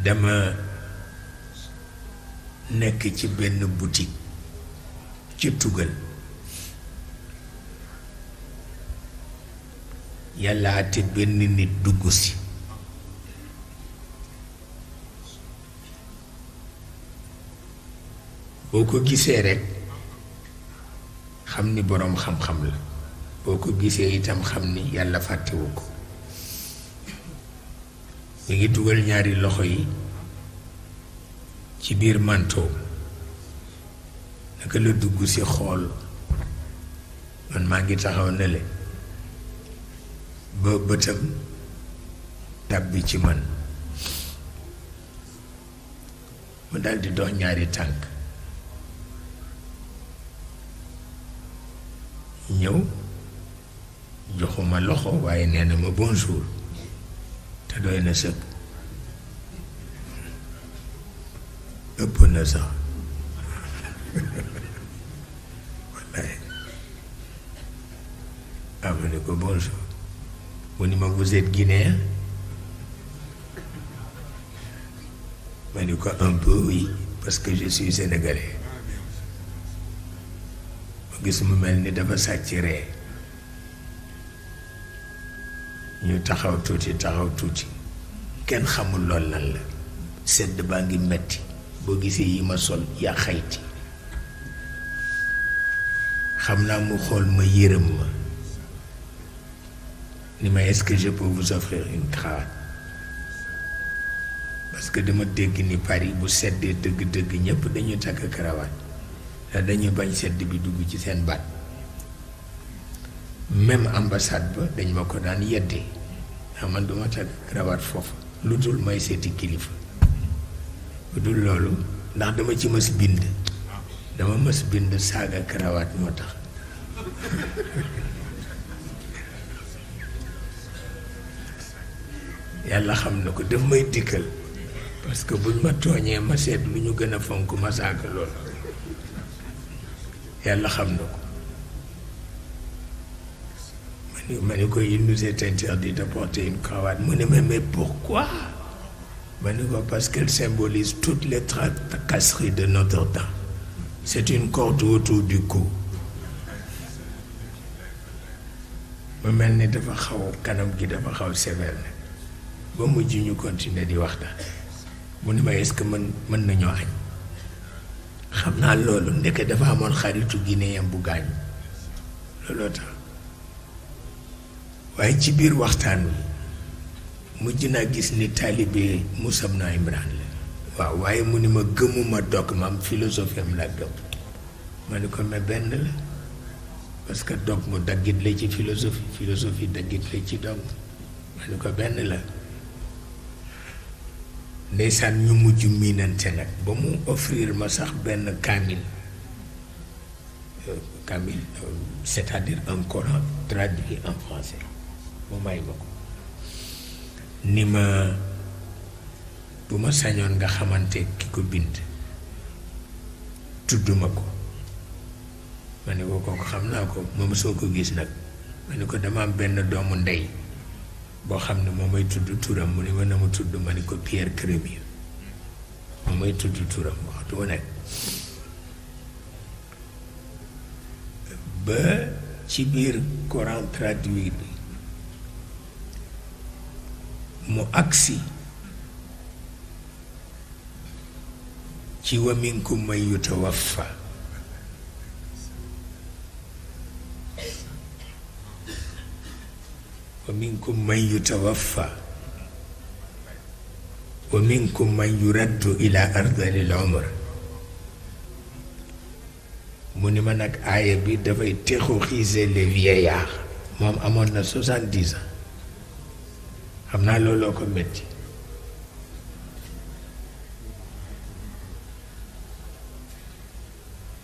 dama nekk ci benn boutique ci tugal yàlla ate benn nit dugg si boo ko gisee rekk xam ni boroom xam-xam la boo ko gisee itam xam ni yàlla fàttewu ko mi ngi dugal ñaari loxo yi ci biir manteau naka la dugg si xool man maa ngi taxaw ne le ba bëtam tàbbi ci man mu daldi dox ñaari tànk ñëw joxuma loxo waaye nee na ma bonjour te doy na sëkk ëpp na sax wallaay ma ne ko bonjour mu ni ma vous êtes guinéen ma ni ko un peu oui parce que je suis sénégalais ma gis mu mel ni dafa sàcc ree ñu taxaw tuuti kenn xamul lool lan la sedd baa ngi metti boo gisee yi ma sol yaa xayti xam naa mu xool ma yërëm ma ni ma est-ce que je peux vous offrir une cravate parce que dama dégg ni Paris bu seddee dëgg-dëgg ñépp dañu takk cravate te dañu bañ sedd bi dugg ci seen baat même ambassade ba dañ ma ko daan yeddee ndax man duma takk cravate foofu lu dul may seeti kilifa lu dul loolu ndax dama ci mës bind dama mës bind saaga cravate moo tax yàlla xam na ko daf may dikkal parce que buñ ma tooñee ma seet lu ñu gën a fonk ma saaga lool yàlla xam na ko ma ni ko il nous est interdit de porter une cravate mu ne mais pourquoi ma ni ko parce qu'elle symbolise toutes les tracasseries de notre temps c'est une corde autour du cou ma mel ni dafa xaw kanam gi dafa xaw sévère nag ba mujj ñu continuer di waxtaan mu ni ma est-ce que mën nañoo añ xam naa loolu ndeke dafa amoon xaritu guinéen bu gaañu looloo tax waaye ci biir waxtaan wi mujj naa gis ni taalibe Moussa Ibn Imran la waaw waaye mu ni ma gëmuma dogme am philosophie am laa gëm ma ni ko mais benn la parce que dogme daggit la ci philosophie daggit la ci dogme ma ni ko benn la ndeysaan ñu mujj miinante nag ba mu offrir ma sax benn kaamil c'est-à-dire un Coran traduit en français mu may ma ko ni ma bu ma sañoon nga xamante ki ko bind tudduma ko ma ne ko kooku xam naa ko moom soo ko gis nag ma ne ko dama am benn doomu ndey boo xam ne moo may tudd turam mu ni ma na mu tudd ma ni ko Pierre Crémieux moo may tudd turam waxtu mu nekk ba ci biir Coran traduit bi mu agsi ci wa minkum man yutawaffa wa minkum man yutawaffa wa minkum man yuraddu ila ardalil umr mu ni ma nag aaya bi dafay terroriser les vieillards moom amoon na 70 ans xam naa looloo ko metti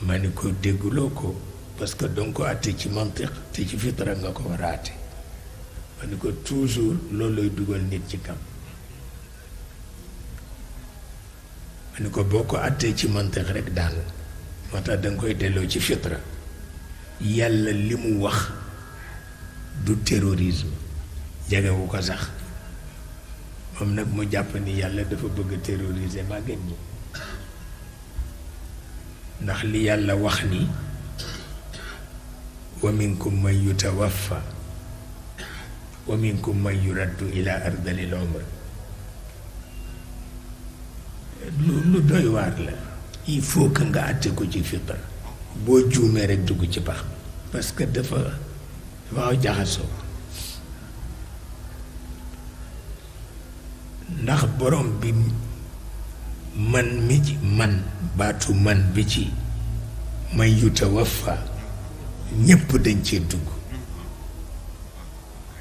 ma ni ko dégguloo ko parce que danga ko àtte ci mantiq te ci fitra nga ko war a àtte ma ni ko toujours loolu lay dugal nit ci kam ma ni ko boo ko àttee ci mantiq rek daanu moo tax danga koy delloo ci fitra yàlla li mu wax du terrorisme jegewu ko sax moom nag mu jàpp ni yàlla dafa bëgg terroriser màgget ñi ndax li yàlla wax ni wa minkum man yutawaffa wa minkum man yuraddu ila ardalil umr lu doy waar la. il faut que nga àtte ko ci fitra boo juumee rek dugg ci pax parce que dafa aw jaxasoo ndax borom bi man mi ci man baatu man bi ci may yutawaffa ñépp dañ cee dugg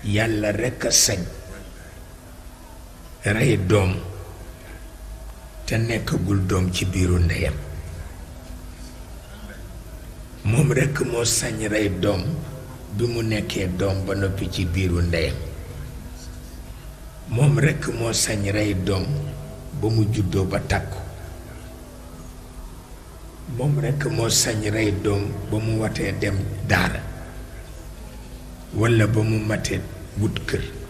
yàlla rekk a sañ rey doom te nekkagul doom ci biiru ndeyam moom rekk moo sañ rey doom bi mu nekkee doom ba noppi ci biiru ndeyam moom rekk moo sañ rey doom ba mu juddoo ba tàkku moom rekk moo sañ rey doom ba mu watee dem daara walla ba mu matee wut kër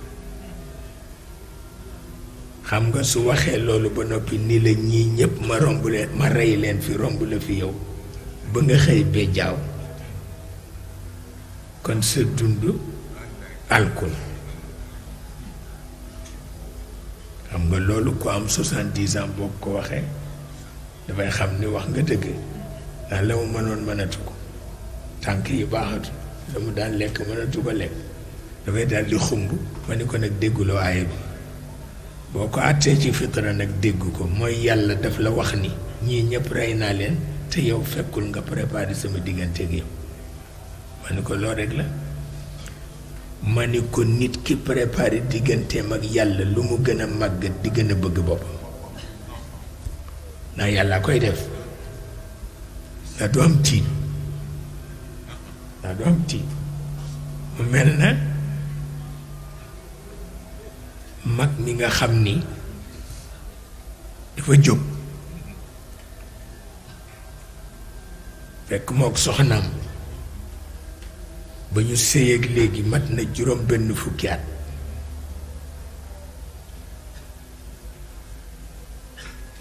xam nga su waxee loolu ba noppi ni la ñii ñépp ma romb leen ma rey leen fi romb la fi yow ba nga xëy bee jaaw kon sa dund alkul xam nga loolu ku am 70 ans boo ko waxee dafay xam ni wax nga dëgg ndax la mu mënoon mënatu ko tànk yi baaxatu la mu daan lekk mënatu ko lekk dafay daal di xumb ma ni ko nag dégguloo aaye bi boo ko àttee ci fitra nag dégg ko mooy yàlla daf la wax ni ñii ñëpp rey naa leen te yow fekkul nga préparé sama digganteeg yow ma ni ko loo rek la ma ni ko nit ki préparé digganteem ak yàlla lu mu gën a màggat di gën a bëgg boppam ndax yàlla koy def ndax du am tiit ndax du am tiit mu mel na mag mi nga xam ni dafa jóg fekk mook soxnaam ba ñu séy ak léegi mat na juróom benn fukki at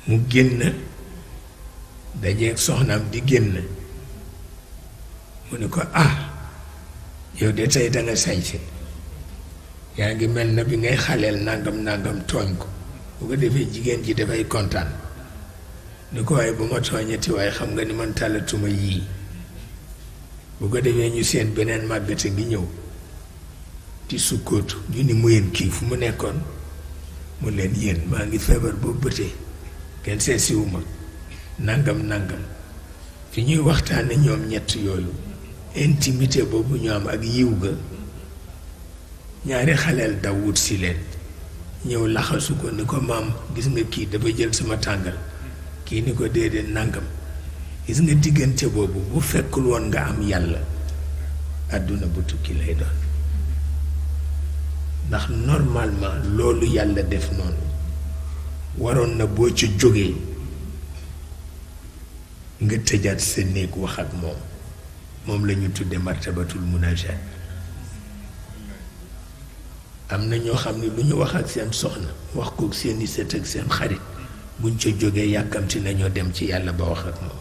mu génn dajeeg soxnaam di génn mu ni ko yow de tey danga sañse yaa ngi mel na bi ngay xaleel nangam tooñ ko bu ko defee jigéen ji dafay kontaan ni ko waaye bu ma tooñati waaye xam nga ni man tàllatuma yii bu ko defee ñu seen beneen màggate ngi ñëw di sukkootu ñu ni mu yéen kii fu mu nekkoon mu leen yéen maa ngi feebar boo bëtee kenn seesiwu ma nangam fi ñuy waxtaane ñoom ñett yooyu intimité boobu ñu am ak yiw ga ñaari xaleel daw wut si leen ñëw laxasu ko ni ko maam gis nga kii dafa jël sama tàngal kii ni ko déedéet nangam gis nga diggante boobu bu fekkul woon nga am yàlla àdduna bu tukki lay doon ndax normalement loolu yàlla def noonu waroon na boo ca jógee nga tëjaat sa néeg wax ak moom la ñu tudde martabatul munajat am na ñoo xam ne lu ñu wax ak seen soxna wax ko seeni sët ak seen xarit buñ ca jógee yàkkamti nañoo dem ci yàlla ba wax ak moom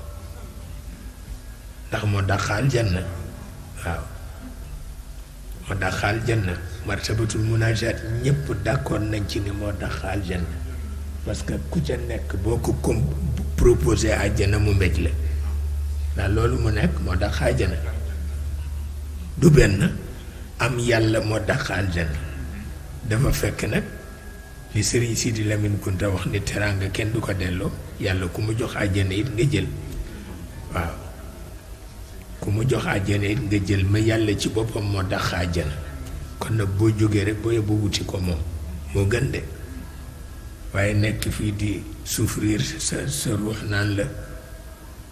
ndax moo dàqaal janna waaw moo dàqaal janna martabatul munajat ñépp d'accord nañ ci ni moo dàqaal janna parce que ku ca nekk boo ko proposé àjjana mu mbéj la ndax loolu mu nekk moo dàqaal janna du benn am yàlla moo dàqaal janna dafa fekk nag li Sëriñ Sidi Lamine Kunta wax ni teraanga kenn du ko delloo yàlla ku mu jox àjjana it nga jël waaw ku mu jox àjjana it nga jël ma yàlla ci boppam moo dàq àjjana kon nag boo jógee rek boo yóbbu wuti ko moom moo gën de waaye nekk fii di souffrir sa ruux naan la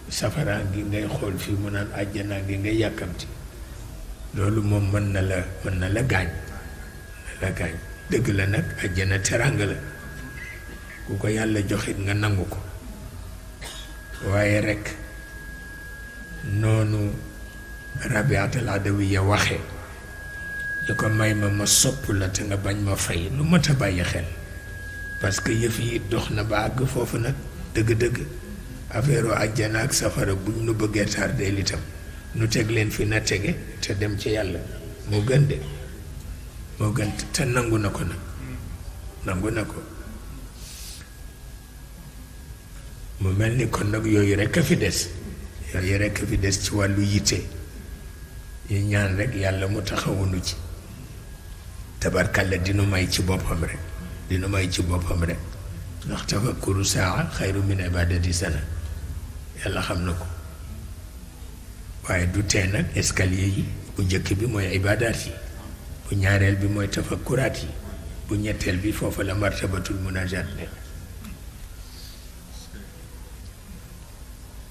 safara gi ngay xool fii mu naan àjjana gi ngay yàkkamti loolu moom mën na la gaañ dëgg la nag àjjana teraanga la ku ko yàlla joxit nga nangu ko waaye rekk noonu Rabiatul Adawiya waxe ñu ko may ma sopp la te nga bañ ma fay lu mat a bàyyi xel parce que yëf yi dox na ba àgg foofu nag dëgg-dëgg affaire u àjjana ak safara buñ nu bëggee tardeel itam nu teg leen fi na tege te dem ci yàlla moo gën de moo gën te nangu na ko nag nangu na ko mu mel ni kon nag yooyu rekk a fi des yooyu rekk a fi des ci wàllu yitte yi ñaan rek yàlla mu taxawunu ci tabarkalla dinu may ci boppam rek dinu may ci boppam rek ndax tafakkuru saa xayru min ibadati sana yàlla xam na ko waaye du tee nag escalier yi bu njëkk bi mooy ibadaat yi bu ñaareel bi mooy tafakkuraat yi bu ñetteel bi foofu la martabatul munajat ne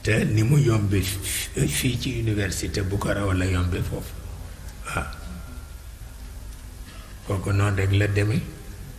te ni mu yombe fii ci université bu ko raw la yombe foofu waaw kooku noonu rek la demee